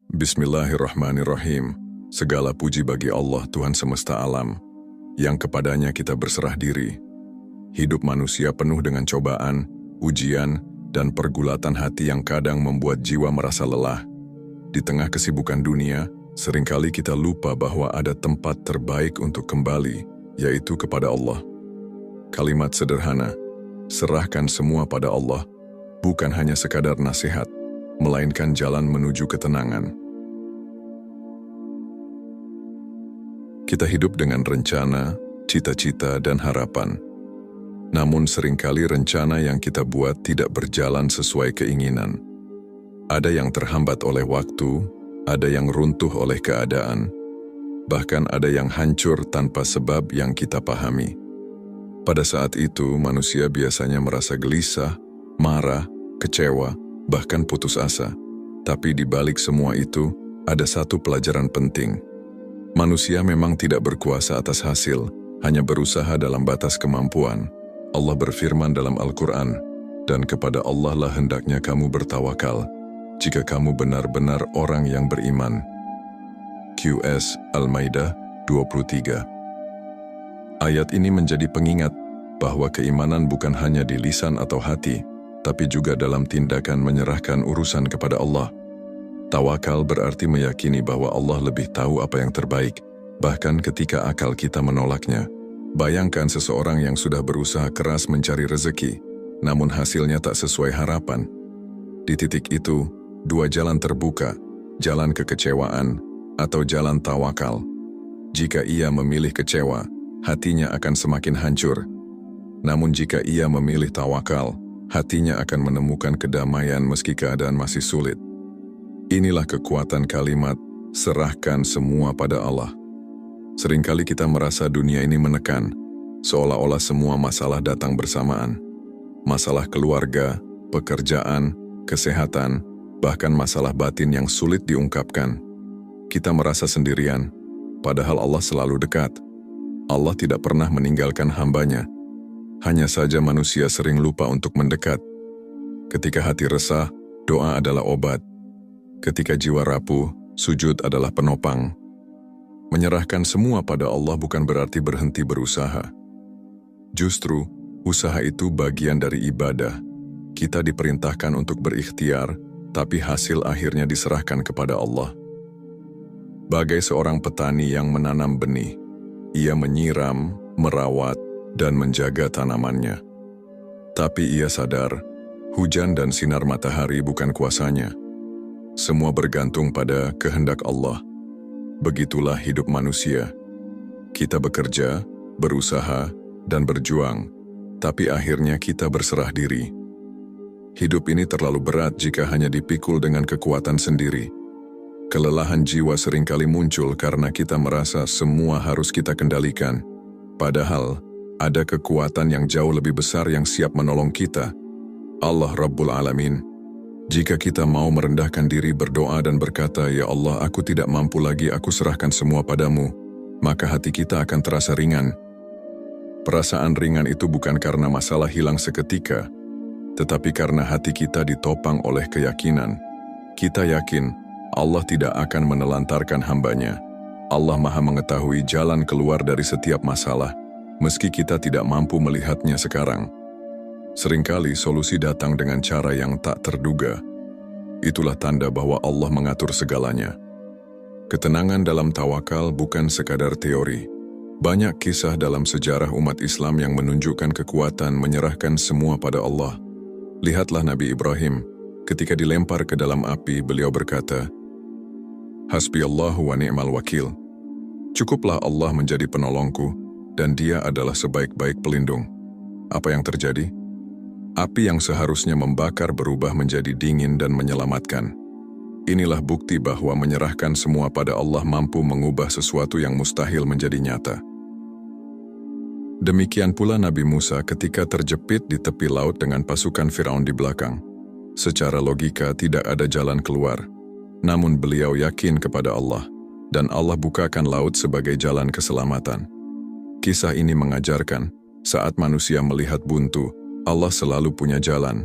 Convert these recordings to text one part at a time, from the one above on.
Bismillahirrahmanirrahim. Segala puji bagi Allah Tuhan semesta alam, yang kepadanya kita berserah diri. Hidup manusia penuh dengan cobaan, ujian, dan pergulatan hati yang kadang membuat jiwa merasa lelah. Di tengah kesibukan dunia, seringkali kita lupa bahwa ada tempat terbaik untuk kembali, yaitu kepada Allah. Kalimat sederhana, serahkan semua pada Allah, bukan hanya sekadar nasihat, melainkan jalan menuju ketenangan. Kita hidup dengan rencana, cita-cita, dan harapan. Namun seringkali rencana yang kita buat tidak berjalan sesuai keinginan. Ada yang terhambat oleh waktu, ada yang runtuh oleh keadaan, bahkan ada yang hancur tanpa sebab yang kita pahami. Pada saat itu, manusia biasanya merasa gelisah, marah, kecewa, bahkan putus asa. Tapi di balik semua itu, ada satu pelajaran penting. Manusia memang tidak berkuasa atas hasil, hanya berusaha dalam batas kemampuan. Allah berfirman dalam Al-Quran, dan kepada Allah lah hendaknya kamu bertawakal, jika kamu benar-benar orang yang beriman. QS Al-Maidah 23. Ayat ini menjadi pengingat bahwa keimanan bukan hanya di lisan atau hati, tapi juga dalam tindakan menyerahkan urusan kepada Allah. Tawakal berarti meyakini bahwa Allah lebih tahu apa yang terbaik, bahkan ketika akal kita menolaknya. Bayangkan seseorang yang sudah berusaha keras mencari rezeki, namun hasilnya tak sesuai harapan. Di titik itu, dua jalan terbuka, jalan kekecewaan atau jalan tawakal. Jika ia memilih kecewa, hatinya akan semakin hancur. Namun jika ia memilih tawakal, hatinya akan menemukan kedamaian meski keadaan masih sulit. Inilah kekuatan kalimat, serahkan semua pada Allah. Seringkali kita merasa dunia ini menekan, seolah-olah semua masalah datang bersamaan. Masalah keluarga, pekerjaan, kesehatan, bahkan masalah batin yang sulit diungkapkan. Kita merasa sendirian, padahal Allah selalu dekat. Allah tidak pernah meninggalkan hambanya. Hanya saja manusia sering lupa untuk mendekat. Ketika hati resah, doa adalah obat. Ketika jiwa rapuh, sujud adalah penopang. Menyerahkan semua pada Allah bukan berarti berhenti berusaha. Justru, usaha itu bagian dari ibadah. Kita diperintahkan untuk berikhtiar, tapi hasil akhirnya diserahkan kepada Allah. Bagai seorang petani yang menanam benih, ia menyiram, merawat, dan menjaga tanamannya. Tapi ia sadar, hujan dan sinar matahari bukan kuasanya. Semua bergantung pada kehendak Allah. Begitulah hidup manusia. Kita bekerja, berusaha, dan berjuang, tapi akhirnya kita berserah diri. Hidup ini terlalu berat jika hanya dipikul dengan kekuatan sendiri. Kelelahan jiwa seringkali muncul karena kita merasa semua harus kita kendalikan. Padahal, ada kekuatan yang jauh lebih besar yang siap menolong kita. Allah Rabbul Alamin. Jika kita mau merendahkan diri berdoa dan berkata, "Ya Allah, aku tidak mampu lagi, aku serahkan semua padamu," maka hati kita akan terasa ringan. Perasaan ringan itu bukan karena masalah hilang seketika, tetapi karena hati kita ditopang oleh keyakinan. Kita yakin Allah tidak akan menelantarkan hambanya. Allah Maha mengetahui jalan keluar dari setiap masalah, meski kita tidak mampu melihatnya sekarang. Seringkali solusi datang dengan cara yang tak terduga. Itulah tanda bahwa Allah mengatur segalanya. Ketenangan dalam tawakal bukan sekadar teori. Banyak kisah dalam sejarah umat Islam yang menunjukkan kekuatan menyerahkan semua pada Allah. Lihatlah Nabi Ibrahim, ketika dilempar ke dalam api, beliau berkata, "Hasbiyallahu wa ni'mal wakil." Cukuplah Allah menjadi penolongku, dan Dia adalah sebaik-baik pelindung. Apa yang terjadi? Api yang seharusnya membakar berubah menjadi dingin dan menyelamatkan. Inilah bukti bahwa menyerahkan semua pada Allah mampu mengubah sesuatu yang mustahil menjadi nyata. Demikian pula Nabi Musa ketika terjepit di tepi laut dengan pasukan Firaun di belakang. Secara logika tidak ada jalan keluar, namun beliau yakin kepada Allah, dan Allah bukakan laut sebagai jalan keselamatan. Kisah ini mengajarkan, saat manusia melihat buntu, Allah selalu punya jalan.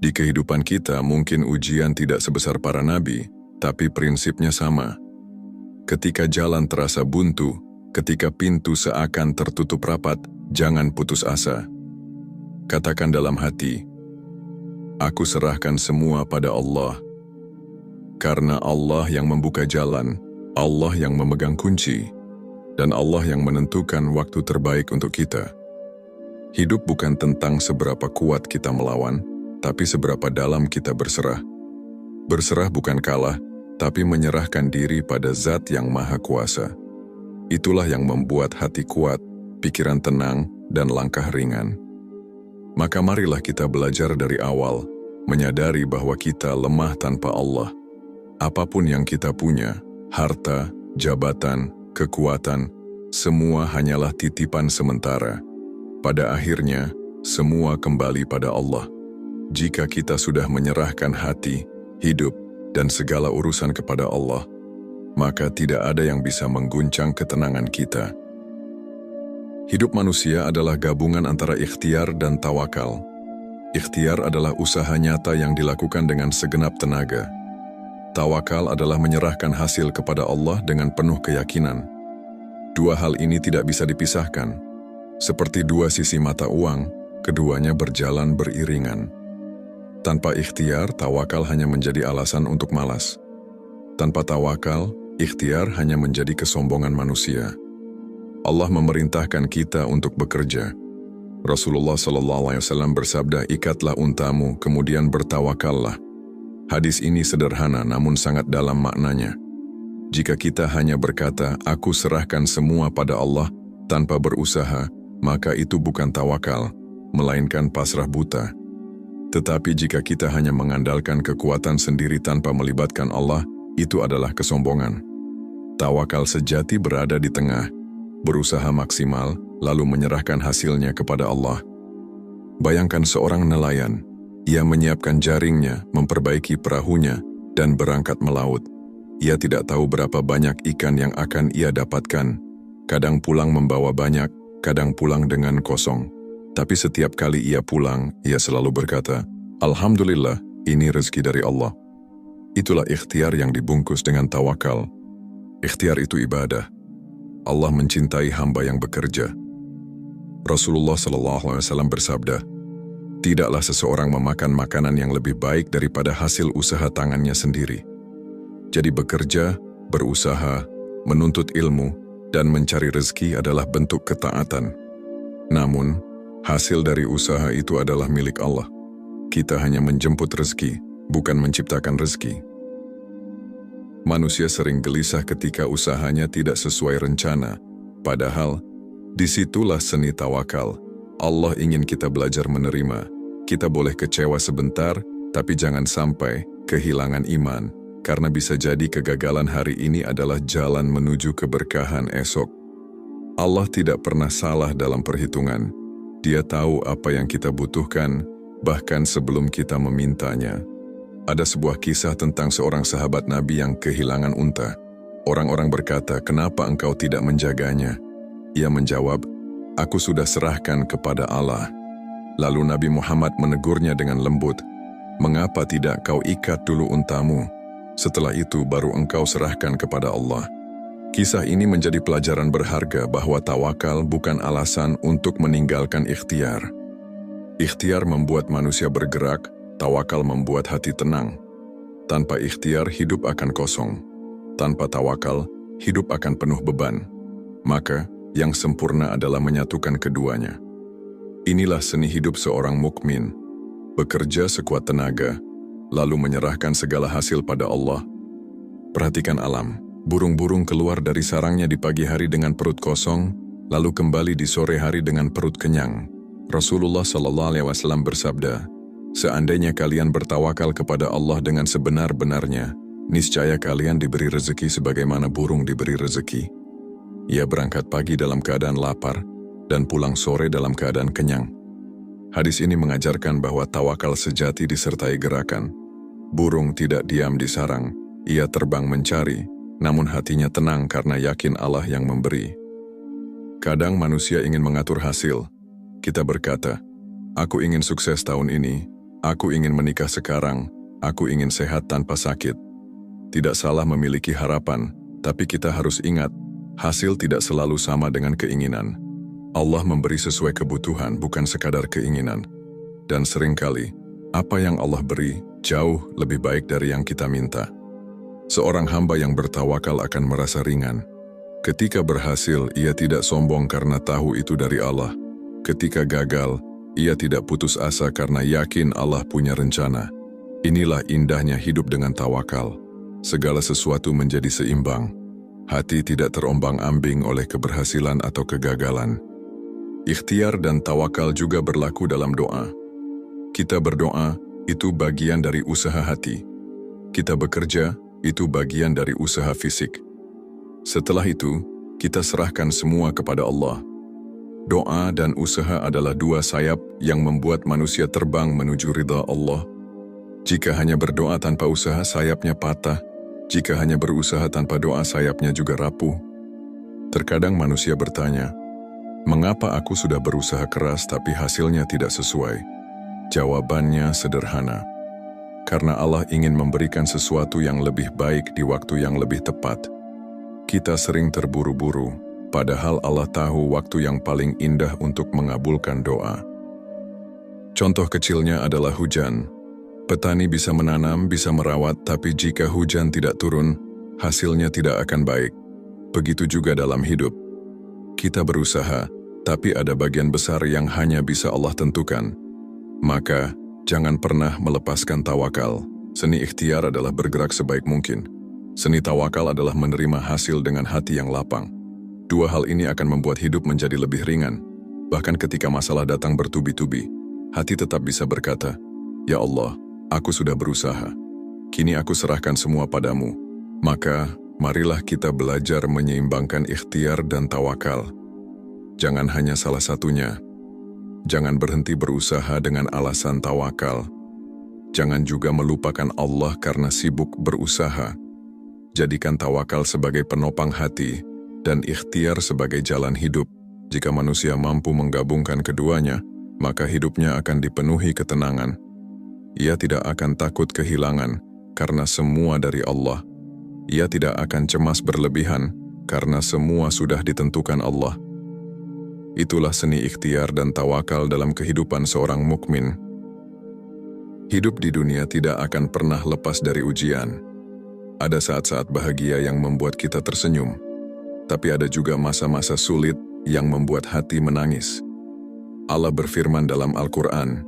Di kehidupan kita mungkin ujian tidak sebesar para nabi, tapi prinsipnya sama. Ketika jalan terasa buntu, ketika pintu seakan tertutup rapat, jangan putus asa. Katakan dalam hati, aku serahkan semua pada Allah. Karena Allah yang membuka jalan, Allah yang memegang kunci, dan Allah yang menentukan waktu terbaik untuk kita. Hidup bukan tentang seberapa kuat kita melawan, tapi seberapa dalam kita berserah. Berserah bukan kalah, tapi menyerahkan diri pada Zat yang Maha Kuasa. Itulah yang membuat hati kuat, pikiran tenang, dan langkah ringan. Maka marilah kita belajar dari awal, menyadari bahwa kita lemah tanpa Allah. Apapun yang kita punya, harta, jabatan, kekuatan, semua hanyalah titipan sementara. Pada akhirnya, semua kembali pada Allah. Jika kita sudah menyerahkan hati, hidup, dan segala urusan kepada Allah, maka tidak ada yang bisa mengguncang ketenangan kita. Hidup manusia adalah gabungan antara ikhtiar dan tawakal. Ikhtiar adalah usaha nyata yang dilakukan dengan segenap tenaga. Tawakal adalah menyerahkan hasil kepada Allah dengan penuh keyakinan. Dua hal ini tidak bisa dipisahkan. Seperti dua sisi mata uang, keduanya berjalan beriringan. Tanpa ikhtiar, tawakal hanya menjadi alasan untuk malas. Tanpa tawakal, ikhtiar hanya menjadi kesombongan manusia. Allah memerintahkan kita untuk bekerja. Rasulullah SAW bersabda, ikatlah untamu, kemudian bertawakallah. Hadis ini sederhana namun sangat dalam maknanya. Jika kita hanya berkata, aku serahkan semua pada Allah, tanpa berusaha, maka itu bukan tawakal, melainkan pasrah buta. Tetapi jika kita hanya mengandalkan kekuatan sendiri tanpa melibatkan Allah, itu adalah kesombongan. Tawakal sejati berada di tengah, berusaha maksimal, lalu menyerahkan hasilnya kepada Allah. Bayangkan seorang nelayan, ia menyiapkan jaringnya, memperbaiki perahunya, dan berangkat melaut. Ia tidak tahu berapa banyak ikan yang akan ia dapatkan. Kadang pulang membawa banyak, kadang pulang dengan kosong. Tapi setiap kali ia pulang, ia selalu berkata, Alhamdulillah, ini rezeki dari Allah. Itulah ikhtiar yang dibungkus dengan tawakal. Ikhtiar itu ibadah. Allah mencintai hamba yang bekerja. Rasulullah SAW bersabda, tidaklah seseorang memakan makanan yang lebih baik daripada hasil usaha tangannya sendiri. Jadi bekerja, berusaha, menuntut ilmu, dan mencari rezeki adalah bentuk ketaatan. Namun, hasil dari usaha itu adalah milik Allah. Kita hanya menjemput rezeki, bukan menciptakan rezeki. Manusia sering gelisah ketika usahanya tidak sesuai rencana. Padahal, disitulah seni tawakal. Allah ingin kita belajar menerima. Kita boleh kecewa sebentar, tapi jangan sampai kehilangan iman. Karena bisa jadi kegagalan hari ini adalah jalan menuju keberkahan esok. Allah tidak pernah salah dalam perhitungan. Dia tahu apa yang kita butuhkan, bahkan sebelum kita memintanya. Ada sebuah kisah tentang seorang sahabat Nabi yang kehilangan unta. Orang-orang berkata, kenapa engkau tidak menjaganya? Ia menjawab, aku sudah serahkan kepada Allah. Lalu Nabi Muhammad menegurnya dengan lembut, mengapa tidak kau ikat dulu untamu? Setelah itu baru engkau serahkan kepada Allah. Kisah ini menjadi pelajaran berharga bahwa tawakal bukan alasan untuk meninggalkan ikhtiar. Ikhtiar membuat manusia bergerak, tawakal membuat hati tenang. Tanpa ikhtiar, hidup akan kosong. Tanpa tawakal, hidup akan penuh beban. Maka, yang sempurna adalah menyatukan keduanya. Inilah seni hidup seorang mukmin. Bekerja sekuat tenaga, lalu menyerahkan segala hasil pada Allah. Perhatikan alam. Burung-burung keluar dari sarangnya di pagi hari dengan perut kosong, lalu kembali di sore hari dengan perut kenyang. Rasulullah SAW bersabda, seandainya kalian bertawakal kepada Allah dengan sebenar-benarnya, niscaya kalian diberi rezeki sebagaimana burung diberi rezeki. Ia berangkat pagi dalam keadaan lapar, dan pulang sore dalam keadaan kenyang. Hadis ini mengajarkan bahwa tawakal sejati disertai gerakan. Burung tidak diam di sarang, ia terbang mencari, namun hatinya tenang karena yakin Allah yang memberi. Kadang manusia ingin mengatur hasil. Kita berkata, aku ingin sukses tahun ini, aku ingin menikah sekarang, aku ingin sehat tanpa sakit. Tidak salah memiliki harapan, tapi kita harus ingat, hasil tidak selalu sama dengan keinginan. Allah memberi sesuai kebutuhan, bukan sekadar keinginan. Dan seringkali, apa yang Allah beri jauh lebih baik dari yang kita minta. Seorang hamba yang bertawakal akan merasa ringan. Ketika berhasil, ia tidak sombong karena tahu itu dari Allah. Ketika gagal, ia tidak putus asa karena yakin Allah punya rencana. Inilah indahnya hidup dengan tawakal. Segala sesuatu menjadi seimbang. Hati tidak terombang-ambing oleh keberhasilan atau kegagalan. Ikhtiar dan tawakal juga berlaku dalam doa. Kita berdoa, itu bagian dari usaha hati. Kita bekerja, itu bagian dari usaha fisik. Setelah itu, kita serahkan semua kepada Allah. Doa dan usaha adalah dua sayap yang membuat manusia terbang menuju ridha Allah. Jika hanya berdoa tanpa usaha, sayapnya patah. Jika hanya berusaha tanpa doa, sayapnya juga rapuh. Terkadang manusia bertanya, mengapa aku sudah berusaha keras tapi hasilnya tidak sesuai? Jawabannya sederhana. Karena Allah ingin memberikan sesuatu yang lebih baik di waktu yang lebih tepat. Kita sering terburu-buru, padahal Allah tahu waktu yang paling indah untuk mengabulkan doa. Contoh kecilnya adalah hujan. Petani bisa menanam, bisa merawat, tapi jika hujan tidak turun, hasilnya tidak akan baik. Begitu juga dalam hidup. Kita berusaha, tapi ada bagian besar yang hanya bisa Allah tentukan. Maka, jangan pernah melepaskan tawakal. Seni ikhtiar adalah bergerak sebaik mungkin. Seni tawakal adalah menerima hasil dengan hati yang lapang. Dua hal ini akan membuat hidup menjadi lebih ringan. Bahkan ketika masalah datang bertubi-tubi, hati tetap bisa berkata, "Ya Allah, aku sudah berusaha. Kini aku serahkan semua padamu." Maka, marilah kita belajar menyeimbangkan ikhtiar dan tawakal. Jangan hanya salah satunya. Jangan berhenti berusaha dengan alasan tawakal. Jangan juga melupakan Allah karena sibuk berusaha. Jadikan tawakal sebagai penopang hati dan ikhtiar sebagai jalan hidup. Jika manusia mampu menggabungkan keduanya, maka hidupnya akan dipenuhi ketenangan. Ia tidak akan takut kehilangan karena semua dari Allah. Ia tidak akan cemas berlebihan karena semua sudah ditentukan Allah. Itulah seni ikhtiar dan tawakal dalam kehidupan seorang mukmin. Hidup di dunia tidak akan pernah lepas dari ujian. Ada saat-saat bahagia yang membuat kita tersenyum, tapi ada juga masa-masa sulit yang membuat hati menangis. Allah berfirman dalam Al-Quran,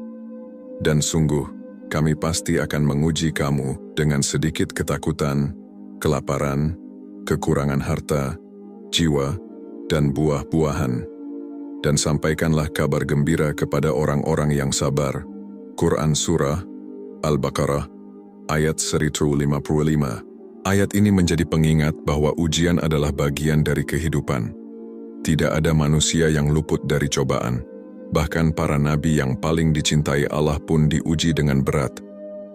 "Dan sungguh, kami pasti akan menguji kamu dengan sedikit ketakutan, kelaparan, kekurangan harta, jiwa, dan buah-buahan. Dan sampaikanlah kabar gembira kepada orang-orang yang sabar." Quran Surah Al-Baqarah, ayat 155. Ayat ini menjadi pengingat bahwa ujian adalah bagian dari kehidupan. Tidak ada manusia yang luput dari cobaan. Bahkan para nabi yang paling dicintai Allah pun diuji dengan berat.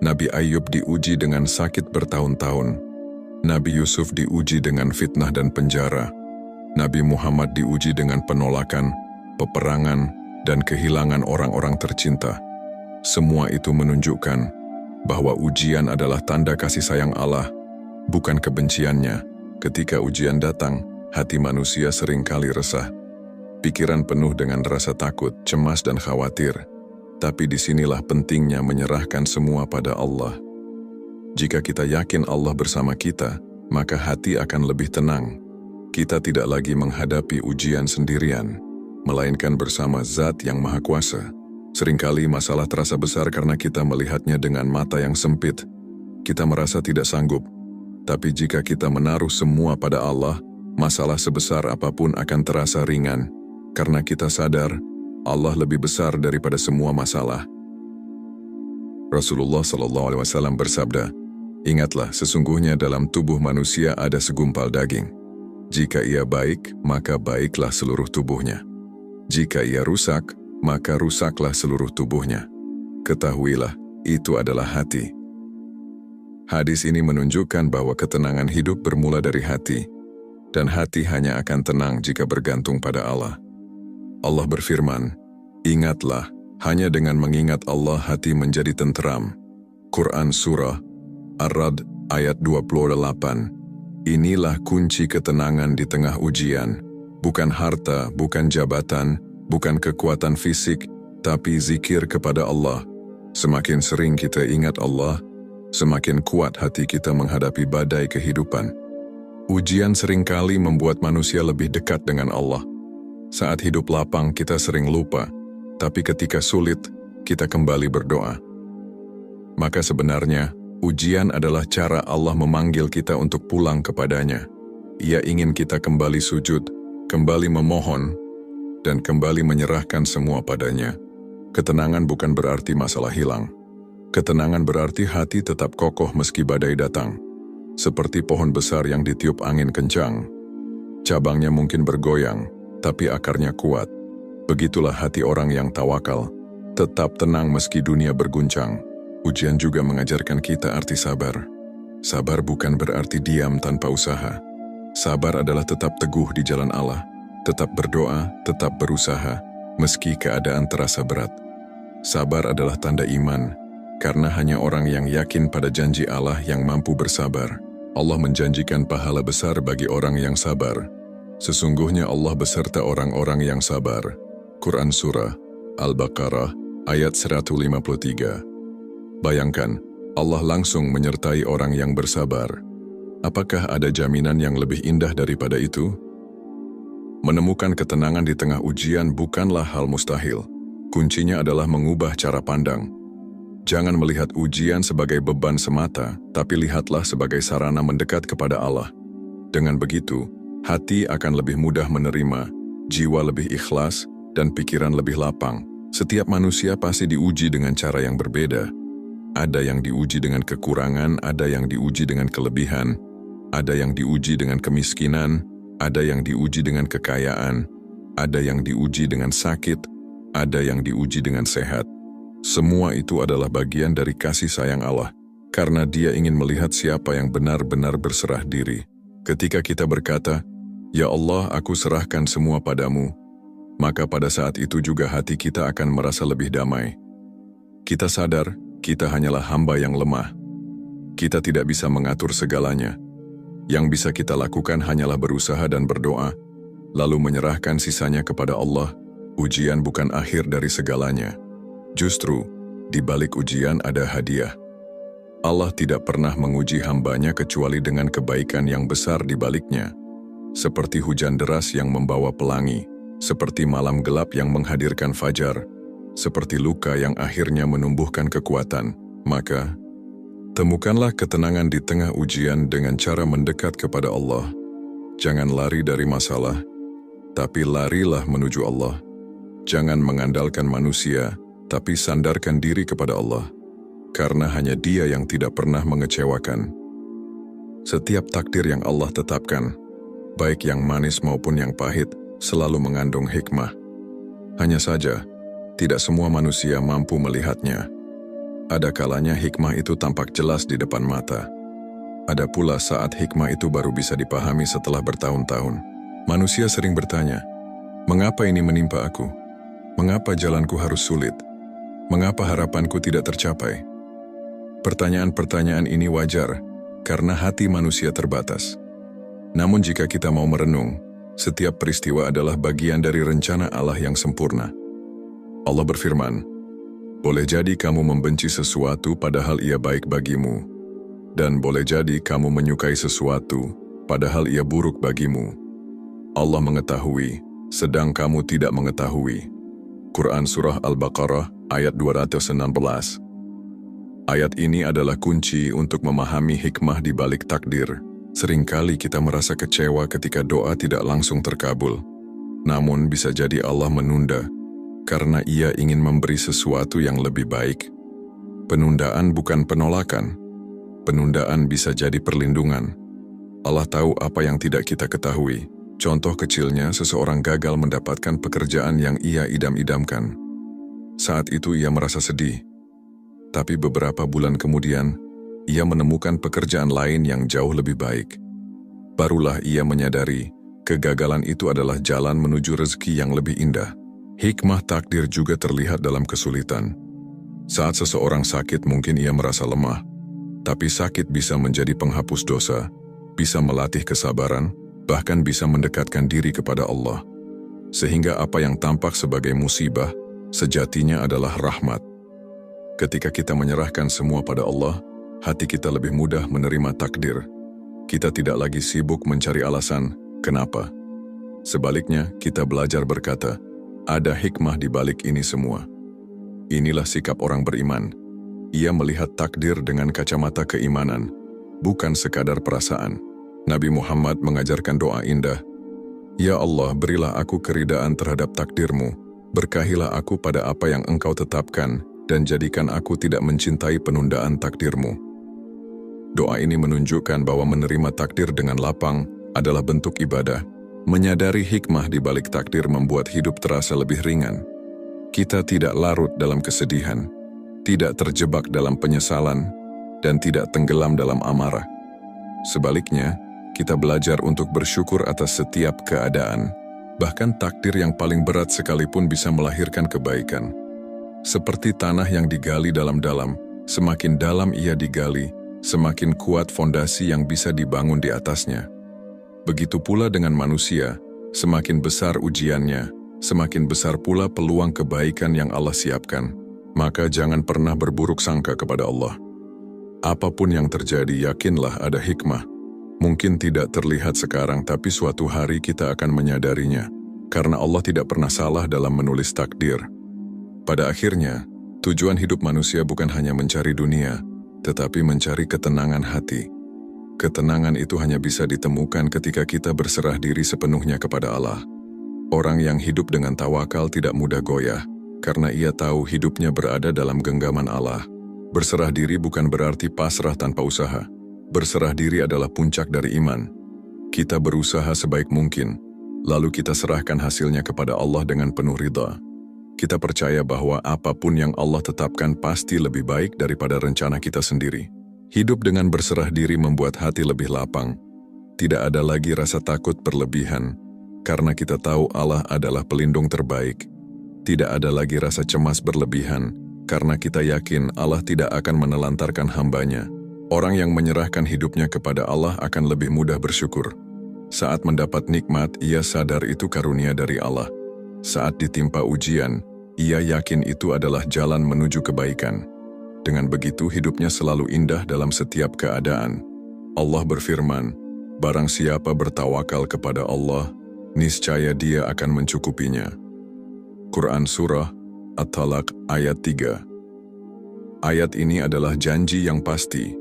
Nabi Ayub diuji dengan sakit bertahun-tahun. Nabi Yusuf diuji dengan fitnah dan penjara. Nabi Muhammad diuji dengan penolakan, peperangan, dan kehilangan orang-orang tercinta. Semua itu menunjukkan bahwa ujian adalah tanda kasih sayang Allah, bukan kebenciannya. Ketika ujian datang, hati manusia seringkali resah. Pikiran penuh dengan rasa takut, cemas, dan khawatir. Tapi disinilah pentingnya menyerahkan semua pada Allah. Jika kita yakin Allah bersama kita, maka hati akan lebih tenang. Kita tidak lagi menghadapi ujian sendirian, melainkan bersama Zat yang Maha Kuasa. Seringkali masalah terasa besar karena kita melihatnya dengan mata yang sempit. Kita merasa tidak sanggup. Tapi jika kita menaruh semua pada Allah, masalah sebesar apapun akan terasa ringan. Karena kita sadar, Allah lebih besar daripada semua masalah. Rasulullah SAW bersabda, "Ingatlah, sesungguhnya dalam tubuh manusia ada segumpal daging. Jika ia baik, maka baiklah seluruh tubuhnya. Jika ia rusak, maka rusaklah seluruh tubuhnya. Ketahuilah, itu adalah hati." Hadis ini menunjukkan bahwa ketenangan hidup bermula dari hati, dan hati hanya akan tenang jika bergantung pada Allah. Allah berfirman, "Ingatlah, hanya dengan mengingat Allah hati menjadi tenteram." Quran Surah Ar-Ra'd ayat 28. Inilah kunci ketenangan di tengah ujian. Bukan harta, bukan jabatan, bukan kekuatan fisik, tapi zikir kepada Allah. Semakin sering kita ingat Allah, semakin kuat hati kita menghadapi badai kehidupan. Ujian seringkali membuat manusia lebih dekat dengan Allah. Saat hidup lapang kita sering lupa, tapi ketika sulit, kita kembali berdoa. Maka sebenarnya, ujian adalah cara Allah memanggil kita untuk pulang kepadanya. Ia ingin kita kembali sujud, kembali memohon, dan kembali menyerahkan semua padanya. Ketenangan bukan berarti masalah hilang. Ketenangan berarti hati tetap kokoh meski badai datang. Seperti pohon besar yang ditiup angin kencang. Cabangnya mungkin bergoyang, tapi akarnya kuat. Begitulah hati orang yang tawakal, tetap tenang meski dunia berguncang. Ujian juga mengajarkan kita arti sabar. Sabar bukan berarti diam tanpa usaha. Sabar adalah tetap teguh di jalan Allah, tetap berdoa, tetap berusaha, meski keadaan terasa berat. Sabar adalah tanda iman, karena hanya orang yang yakin pada janji Allah yang mampu bersabar. Allah menjanjikan pahala besar bagi orang yang sabar. Sesungguhnya Allah beserta orang-orang yang sabar. Quran Surah Al-Baqarah ayat 153. Bayangkan, Allah langsung menyertai orang yang bersabar. Apakah ada jaminan yang lebih indah daripada itu? Menemukan ketenangan di tengah ujian bukanlah hal mustahil. Kuncinya adalah mengubah cara pandang. Jangan melihat ujian sebagai beban semata, tapi lihatlah sebagai sarana mendekat kepada Allah. Dengan begitu, hati akan lebih mudah menerima, jiwa lebih ikhlas, dan pikiran lebih lapang. Setiap manusia pasti diuji dengan cara yang berbeda. Ada yang diuji dengan kekurangan, ada yang diuji dengan kelebihan, ada yang diuji dengan kemiskinan, ada yang diuji dengan kekayaan, ada yang diuji dengan sakit, ada yang diuji dengan sehat. Semua itu adalah bagian dari kasih sayang Allah, karena Dia ingin melihat siapa yang benar-benar berserah diri. Ketika kita berkata, "Ya Allah, aku serahkan semua padamu," maka pada saat itu juga hati kita akan merasa lebih damai. Kita sadar, kita hanyalah hamba yang lemah. Kita tidak bisa mengatur segalanya. Yang bisa kita lakukan hanyalah berusaha dan berdoa, lalu menyerahkan sisanya kepada Allah. Ujian bukan akhir dari segalanya. Justru, di balik ujian ada hadiah. Allah tidak pernah menguji hambanya kecuali dengan kebaikan yang besar di baliknya. Seperti hujan deras yang membawa pelangi, seperti malam gelap yang menghadirkan fajar, seperti luka yang akhirnya menumbuhkan kekuatan. Maka, temukanlah ketenangan di tengah ujian dengan cara mendekat kepada Allah. Jangan lari dari masalah, tapi larilah menuju Allah. Jangan mengandalkan manusia, tapi sandarkan diri kepada Allah. Karena hanya Dia yang tidak pernah mengecewakan. Setiap takdir yang Allah tetapkan, baik yang manis maupun yang pahit, selalu mengandung hikmah. Hanya saja, tidak semua manusia mampu melihatnya. Ada kalanya hikmah itu tampak jelas di depan mata. Ada pula saat hikmah itu baru bisa dipahami setelah bertahun-tahun. Manusia sering bertanya, "Mengapa ini menimpa aku? Mengapa jalanku harus sulit? Mengapa harapanku tidak tercapai?" Pertanyaan-pertanyaan ini wajar, karena hati manusia terbatas. Namun jika kita mau merenung, setiap peristiwa adalah bagian dari rencana Allah yang sempurna. Allah berfirman, "Boleh jadi kamu membenci sesuatu padahal ia baik bagimu, dan boleh jadi kamu menyukai sesuatu padahal ia buruk bagimu. Allah mengetahui, sedang kamu tidak mengetahui." Quran Surah Al-Baqarah ayat 216. Ayat ini adalah kunci untuk memahami hikmah di balik takdir. Seringkali kita merasa kecewa ketika doa tidak langsung terkabul. Namun bisa jadi Allah menunda, karena Ia ingin memberi sesuatu yang lebih baik. Penundaan bukan penolakan. Penundaan bisa jadi perlindungan. Allah tahu apa yang tidak kita ketahui. Contoh kecilnya, seseorang gagal mendapatkan pekerjaan yang ia idam-idamkan. Saat itu ia merasa sedih. Tapi beberapa bulan kemudian, ia menemukan pekerjaan lain yang jauh lebih baik. Barulah ia menyadari, kegagalan itu adalah jalan menuju rezeki yang lebih indah. Hikmah takdir juga terlihat dalam kesulitan. Saat seseorang sakit mungkin ia merasa lemah. Tapi sakit bisa menjadi penghapus dosa, bisa melatih kesabaran, bahkan bisa mendekatkan diri kepada Allah. Sehingga apa yang tampak sebagai musibah, sejatinya adalah rahmat. Ketika kita menyerahkan semua pada Allah, hati kita lebih mudah menerima takdir. Kita tidak lagi sibuk mencari alasan, kenapa. Sebaliknya, kita belajar berkata, ada hikmah di balik ini semua. Inilah sikap orang beriman. Ia melihat takdir dengan kacamata keimanan, bukan sekadar perasaan. Nabi Muhammad mengajarkan doa indah, Ya Allah, berilah aku keridaan terhadap takdir-Mu, berkahilah aku pada apa yang Engkau tetapkan, dan jadikan aku tidak mencintai penundaan takdir-Mu. Doa ini menunjukkan bahwa menerima takdir dengan lapang adalah bentuk ibadah. Menyadari hikmah di balik takdir membuat hidup terasa lebih ringan. Kita tidak larut dalam kesedihan, tidak terjebak dalam penyesalan, dan tidak tenggelam dalam amarah. Sebaliknya, kita belajar untuk bersyukur atas setiap keadaan, bahkan takdir yang paling berat sekalipun bisa melahirkan kebaikan. Seperti tanah yang digali dalam-dalam, semakin dalam ia digali, semakin kuat fondasi yang bisa dibangun di atasnya. Begitu pula dengan manusia, semakin besar ujiannya, semakin besar pula peluang kebaikan yang Allah siapkan. Maka jangan pernah berburuk sangka kepada Allah. Apapun yang terjadi, yakinlah ada hikmah. Mungkin tidak terlihat sekarang, tapi suatu hari kita akan menyadarinya, karena Allah tidak pernah salah dalam menulis takdir. Pada akhirnya, tujuan hidup manusia bukan hanya mencari dunia, tetapi mencari ketenangan hati. Ketenangan itu hanya bisa ditemukan ketika kita berserah diri sepenuhnya kepada Allah. Orang yang hidup dengan tawakal tidak mudah goyah, karena ia tahu hidupnya berada dalam genggaman Allah. Berserah diri bukan berarti pasrah tanpa usaha. Berserah diri adalah puncak dari iman. Kita berusaha sebaik mungkin, lalu kita serahkan hasilnya kepada Allah dengan penuh ridha. Kita percaya bahwa apapun yang Allah tetapkan pasti lebih baik daripada rencana kita sendiri. Hidup dengan berserah diri membuat hati lebih lapang. Tidak ada lagi rasa takut berlebihan, karena kita tahu Allah adalah pelindung terbaik. Tidak ada lagi rasa cemas berlebihan, karena kita yakin Allah tidak akan menelantarkan hamba-Nya. Orang yang menyerahkan hidupnya kepada Allah akan lebih mudah bersyukur. Saat mendapat nikmat, ia sadar itu karunia dari Allah. Saat ditimpa ujian, ia yakin itu adalah jalan menuju kebaikan. Dengan begitu, hidupnya selalu indah dalam setiap keadaan. Allah berfirman, barang siapa bertawakal kepada Allah, niscaya Dia akan mencukupinya. Quran Surah At-Talaq ayat 3. Ayat ini adalah janji yang pasti.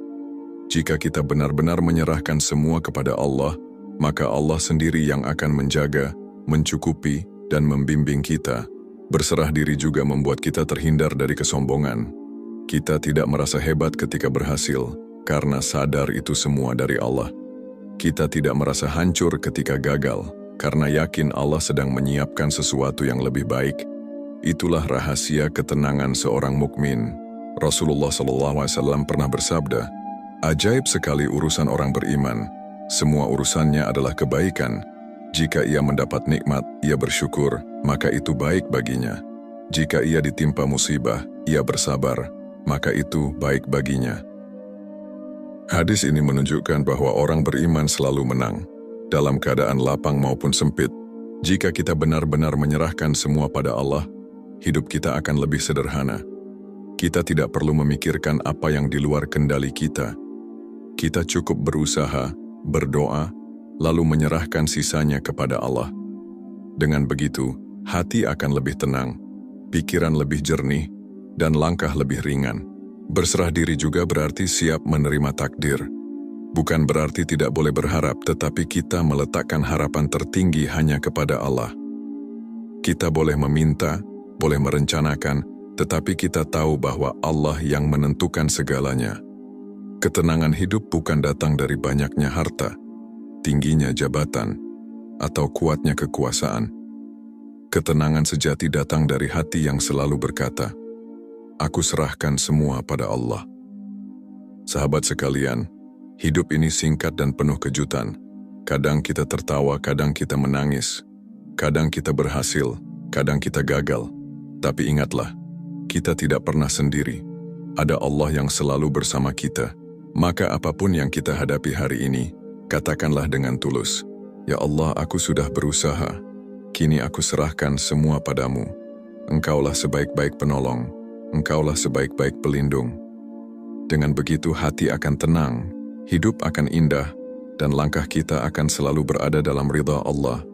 Jika kita benar-benar menyerahkan semua kepada Allah, maka Allah sendiri yang akan menjaga, mencukupi, dan membimbing kita. Berserah diri juga membuat kita terhindar dari kesombongan. Kita tidak merasa hebat ketika berhasil, karena sadar itu semua dari Allah. Kita tidak merasa hancur ketika gagal, karena yakin Allah sedang menyiapkan sesuatu yang lebih baik. Itulah rahasia ketenangan seorang mukmin. Rasulullah SAW pernah bersabda, ajaib sekali urusan orang beriman. Semua urusannya adalah kebaikan. Jika ia mendapat nikmat, ia bersyukur, maka itu baik baginya. Jika ia ditimpa musibah, ia bersabar, maka itu baik baginya. Hadis ini menunjukkan bahwa orang beriman selalu menang, dalam keadaan lapang maupun sempit. Jika kita benar-benar menyerahkan semua pada Allah, hidup kita akan lebih sederhana. Kita tidak perlu memikirkan apa yang di luar kendali kita. Kita cukup berusaha, berdoa, lalu menyerahkan sisanya kepada Allah. Dengan begitu, hati akan lebih tenang, pikiran lebih jernih, dan langkah lebih ringan. Berserah diri juga berarti siap menerima takdir. Bukan berarti tidak boleh berharap, tetapi kita meletakkan harapan tertinggi hanya kepada Allah. Kita boleh meminta, boleh merencanakan, tetapi kita tahu bahwa Allah yang menentukan segalanya. Ketenangan hidup bukan datang dari banyaknya harta, tingginya jabatan, atau kuatnya kekuasaan. Ketenangan sejati datang dari hati yang selalu berkata, aku serahkan semua pada Allah. Sahabat sekalian, hidup ini singkat dan penuh kejutan. Kadang kita tertawa, kadang kita menangis. Kadang kita berhasil, kadang kita gagal. Tapi ingatlah, kita tidak pernah sendiri. Ada Allah yang selalu bersama kita. Maka apapun yang kita hadapi hari ini, katakanlah dengan tulus, "Ya Allah, aku sudah berusaha. Kini aku serahkan semua padamu. Engkaulah sebaik-baik penolong, Engkaulah sebaik-baik pelindung." Dengan begitu hati akan tenang, hidup akan indah, dan langkah kita akan selalu berada dalam ridha Allah